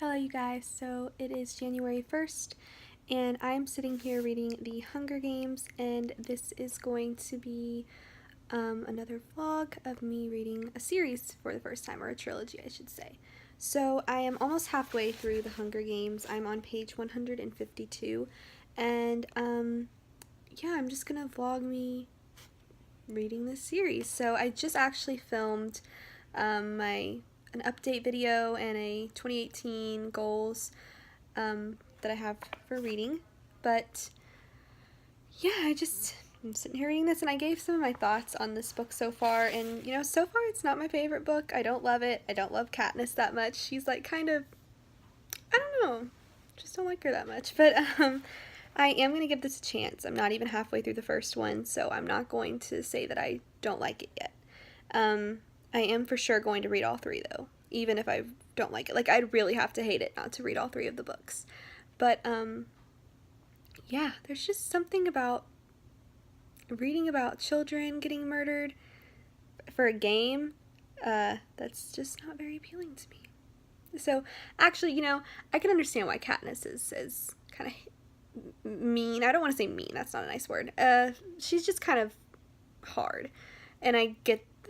Hello you guys, so it is January 1st and I'm sitting here reading The Hunger Games, and this is going to be another vlog of me reading a series for the first time, or a trilogy I should say. So I am almost halfway through The Hunger Games. I'm on page 152 and yeah, I'm just gonna vlog me reading this series. So I just actually filmed an update video and a 2018 goals that I have for reading. But yeah, I'm sitting here reading this, and I gave some of my thoughts on this book so far, and you know, so far it's not my favorite book. I don't love it. I don't love Katniss that much. She's like kind of, I don't know, just don't like her that much. But I am going to give this a chance. I'm not even halfway through the first one, so I'm not going to say that I don't like it yet. I am for sure going to read all three, though, even if I don't like it. Like, I'd really have to hate it not to read all three of the books. But, yeah, there's just something about reading about children getting murdered for a game that's just not very appealing to me. So, actually, you know, I can understand why Katniss is kind of mean. I don't want to say mean, that's not a nice word. She's just kind of hard. And I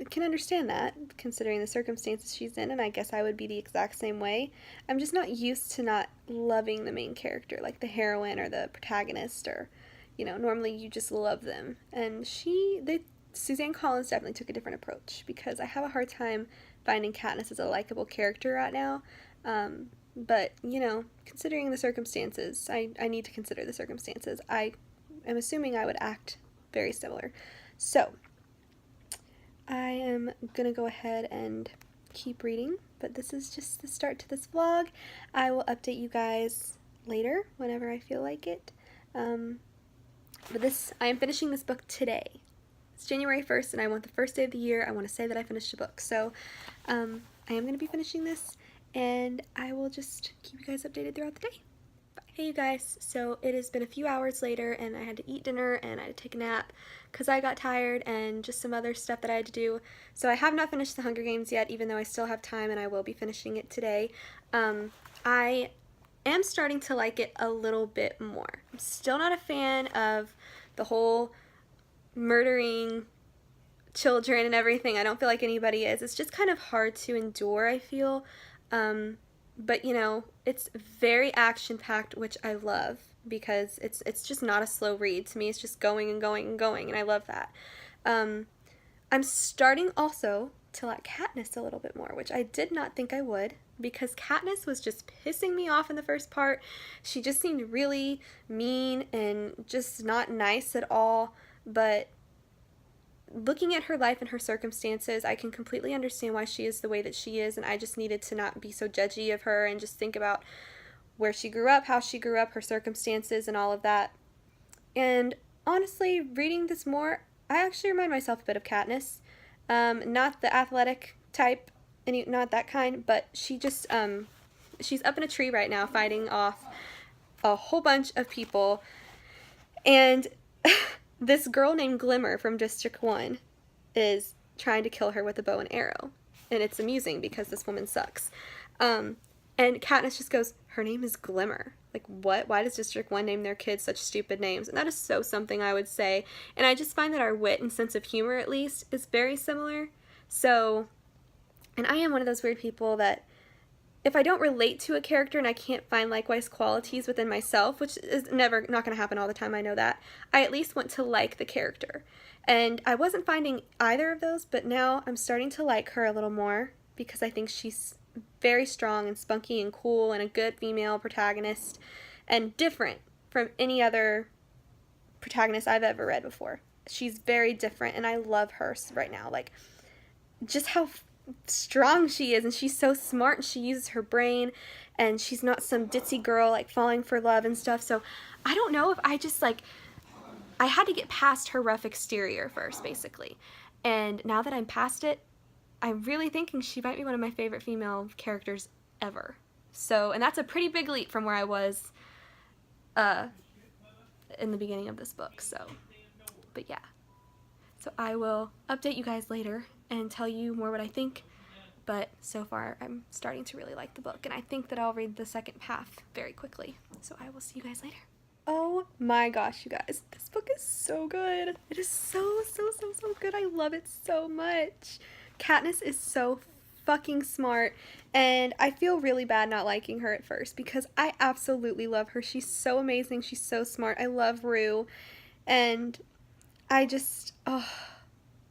can understand that, considering the circumstances she's in, and I guess I would be the exact same way. I'm just not used to not loving the main character, like the heroine or the protagonist, or, you know, normally you just love them. And Suzanne Collins definitely took a different approach, because I have a hard time finding Katniss as a likable character right now. But, you know, considering the circumstances, I need to consider the circumstances. I am assuming I would act very similar. So, I am gonna go ahead and keep reading, but this is just the start to this vlog. I will update you guys later whenever I feel like it. I am finishing this book today. It's January 1st, and I want the first day of the year, I want to say that I finished a book. So I am going to be finishing this, and I will just keep you guys updated throughout the day. Hey you guys, so it has been a few hours later, and I had to eat dinner and I had to take a nap because I got tired, and just some other stuff that I had to do. So I have not finished The Hunger Games yet, even though I still have time, and I will be finishing it today. I am starting to like it a little bit more. I'm still not a fan of the whole murdering children and everything. I don't feel like anybody is. It's just kind of hard to endure, I feel. But you know, it's very action-packed, which I love, because it's just not a slow read. To me, it's just going and going and going, and I love that. I'm starting also to like Katniss a little bit more, which I did not think I would, because Katniss was just pissing me off in the first part. She just seemed really mean and just not nice at all, but looking at her life and her circumstances, I can completely understand why she is the way that she is, and I just needed to not be so judgy of her and just think about where she grew up, how she grew up, her circumstances, and all of that. And honestly, reading this more, I actually remind myself a bit of Katniss. Not the athletic type, not that kind, but she's up in a tree right now fighting off a whole bunch of people, and this girl named Glimmer from District 1 is trying to kill her with a bow and arrow. And it's amusing because this woman sucks. And Katniss just goes, her name is Glimmer. Like, what? Why does District 1 name their kids such stupid names? And that is so something I would say. And I just find that our wit and sense of humor, at least, is very similar. So, and I am one of those weird people that if I don't relate to a character and I can't find likewise qualities within myself, which is not going to happen all the time, I know that, I at least want to like the character. And I wasn't finding either of those, but now I'm starting to like her a little more, because I think she's very strong and spunky and cool and a good female protagonist, and different from any other protagonist I've ever read before. She's very different, and I love her right now. Like, just how strong she is, and she's so smart, and she uses her brain, and she's not some ditzy girl like falling for love and stuff. So I don't know if I just like, I had to get past her rough exterior first, basically, and now that I'm past it, I'm really thinking she might be one of my favorite female characters ever. So, and that's a pretty big leap from where I was in the beginning of this book. So, but yeah, so I will update you guys later and tell you more what I think but so far I'm starting to really like the book, and I think that I'll read the second half very quickly. So I will see you guys later. Oh my gosh, you guys, this book is so good. It is so good. I love it so much. Katniss is so fucking smart, and I feel really bad not liking her at first because I absolutely love her. She's so amazing. She's so smart. I love Rue, and I just, oh,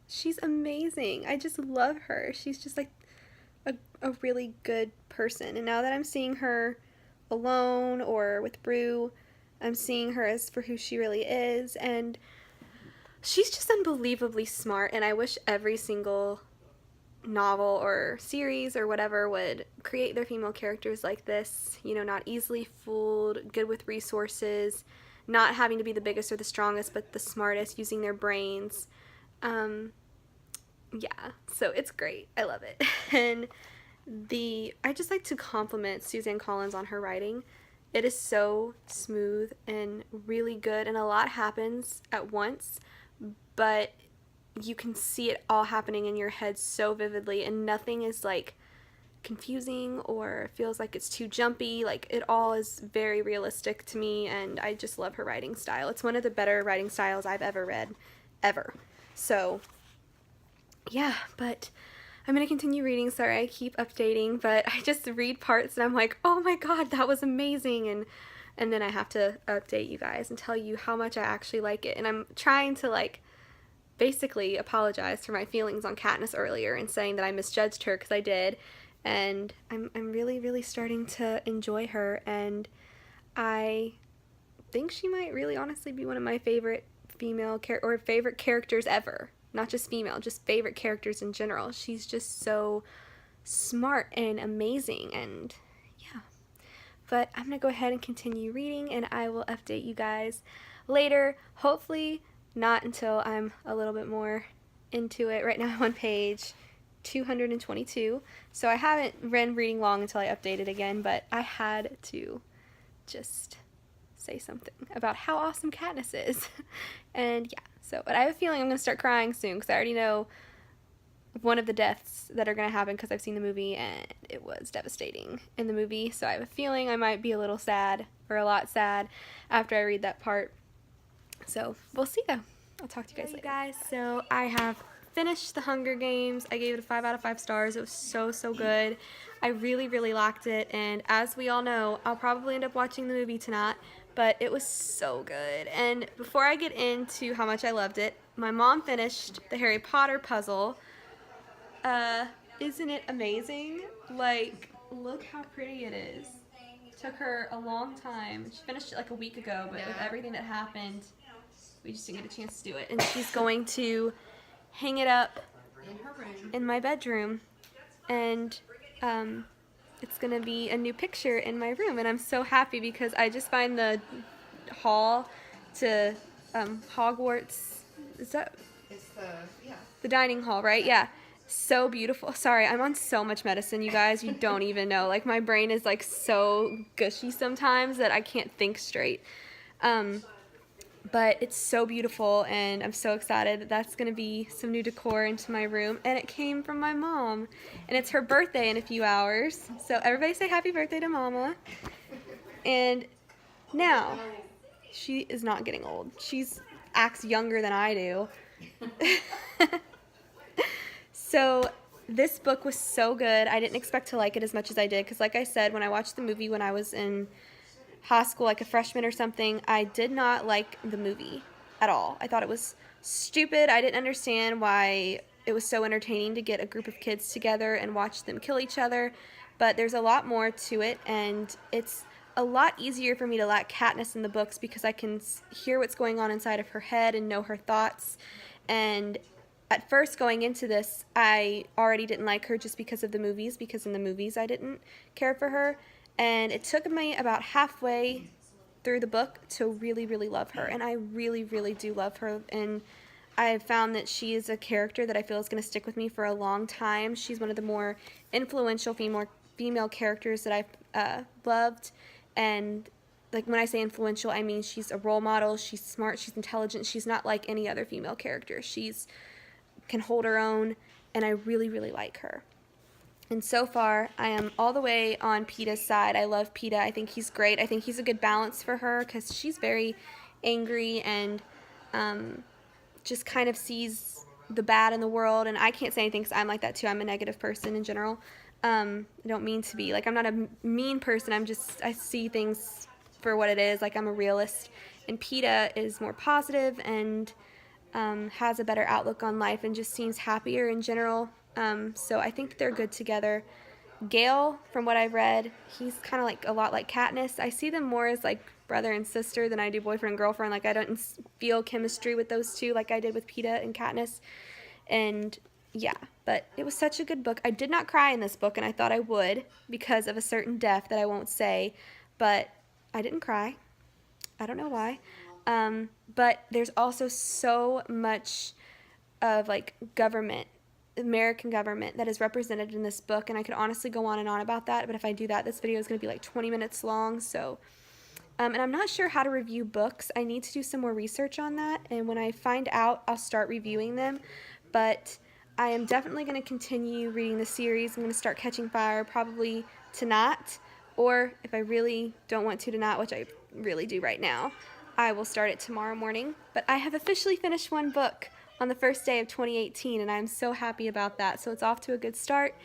she's amazing. I just love her. She's just like a really good person. And now that I'm seeing her alone or with Rue, I'm seeing her as for who she really is, and she's just unbelievably smart, and I wish every single novel or series or whatever would create their female characters like this, you know, not easily fooled, good with resources, not having to be the biggest or the strongest, but the smartest, using their brains. Yeah, so it's great. I love it. And I just like to compliment Suzanne Collins on her writing. It is so smooth and really good, and a lot happens at once, but you can see it all happening in your head so vividly, and nothing is like confusing or feels like it's too jumpy. Like, it all is very realistic to me, and I just love her writing style. It's one of the better writing styles I've ever read, ever. So yeah, but I'm going to continue reading. Sorry, I keep updating, but I just read parts and I'm like, oh my god, that was amazing, and then I have to update you guys and tell you how much I actually like it. And I'm trying to, like, basically apologize for my feelings on Katniss earlier and saying that I misjudged her, because I did, and I'm really starting to enjoy her, and I think she might really honestly be one of my favorite female favorite characters ever. Not just female, just favorite characters in general. She's just so smart and amazing, and yeah. But I'm going to go ahead and continue reading, and I will update you guys later. Hopefully not until I'm a little bit more into it. Right now I'm on page 222, so I haven't been reading long until I update it again, but I had to just say something about how awesome Katniss is. And yeah, so, but I have a feeling I'm going to start crying soon, because I already know one of the deaths that are going to happen because I've seen the movie, and it was devastating in the movie, so I have a feeling I might be a little sad, or a lot sad, after I read that part. So we'll see though. I'll talk to you guys later. So I have finished The Hunger Games. I gave it a 5 out of 5 stars. It was so good. I really liked it, and as we all know, I'll probably end up watching the movie tonight, but it was so good. And before I get into how much I loved it, my mom finished the Harry Potter puzzle. Isn't it amazing? Like, look how pretty it is. Took her a long time. She finished it like a week ago, but with everything that happened, we just didn't get a chance to do it. And she's going to hang it up in my bedroom, and it's going to be a new picture in my room, and I'm so happy because I just find the hall to Hogwarts, is that? It's the dining hall, right? Yeah. So beautiful. Sorry, I'm on so much medicine, you guys. You don't even know. Like, my brain is like so gushy sometimes that I can't think straight. But it's so beautiful, and I'm so excited that that's going to be some new decor into my room. And it came from my mom, and it's her birthday in a few hours. So everybody say happy birthday to Mama. And now, she is not getting old. She's acts younger than I do. So this book was so good. I didn't expect to like it as much as I did, because like I said, when I watched the movie when I was in high school, like a freshman or something, I did not like the movie at all. I thought it was stupid. I didn't understand why it was so entertaining to get a group of kids together and watch them kill each other, but there's a lot more to it, and it's a lot easier for me to like Katniss in the books because I can hear what's going on inside of her head and know her thoughts. And at first, going into this, I already didn't like her just because of the movies, because in the movies I didn't care for her. And it took me about halfway through the book to really love her. And I really do love her. And I found that she is a character that I feel is going to stick with me for a long time. She's one of the more influential female characters that I've loved. And like, when I say influential, I mean she's a role model, she's smart, she's intelligent, she's not like any other female character. She's can hold her own, and I really like her. And so far, I am all the way on Peta's side. I love Peta. I think he's great. I think he's a good balance for her because she's very angry and just kind of sees the bad in the world. And I can't say anything because I'm like that too. I'm a negative person in general. I don't mean to be. Like, I'm not a mean person. I see things for what it is. Like, I'm a realist. And Peta is more positive and has a better outlook on life and just seems happier in general. So I think they're good together. Gale, from what I've read, he's kind of like a lot like Katniss. I see them more as like brother and sister than I do boyfriend and girlfriend. Like, I don't feel chemistry with those two like I did with Peta and Katniss. And yeah, but it was such a good book. I did not cry in this book, and I thought I would because of a certain death that I won't say, but I didn't cry. I don't know why. But there's also so much of like government, American government, that is represented in this book, and I could honestly go on and on about that, but if I do that, this video is going to be like 20 minutes long. So and I'm not sure how to review books. I need to do some more research on that, and when I find out, I'll start reviewing them. But I am definitely going to continue reading the series. I'm going to start Catching Fire probably tonight, or if I really don't want to tonight, which I really do right now, I will start it tomorrow morning. But I have officially finished one book on the first day of 2018, and I'm so happy about that. So it's off to a good start.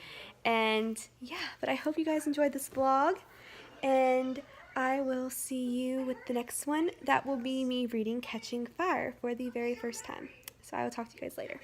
And yeah, but I hope you guys enjoyed this vlog, and I will see you with the next one. That will be me reading Catching Fire for the very first time. So I will talk to you guys later.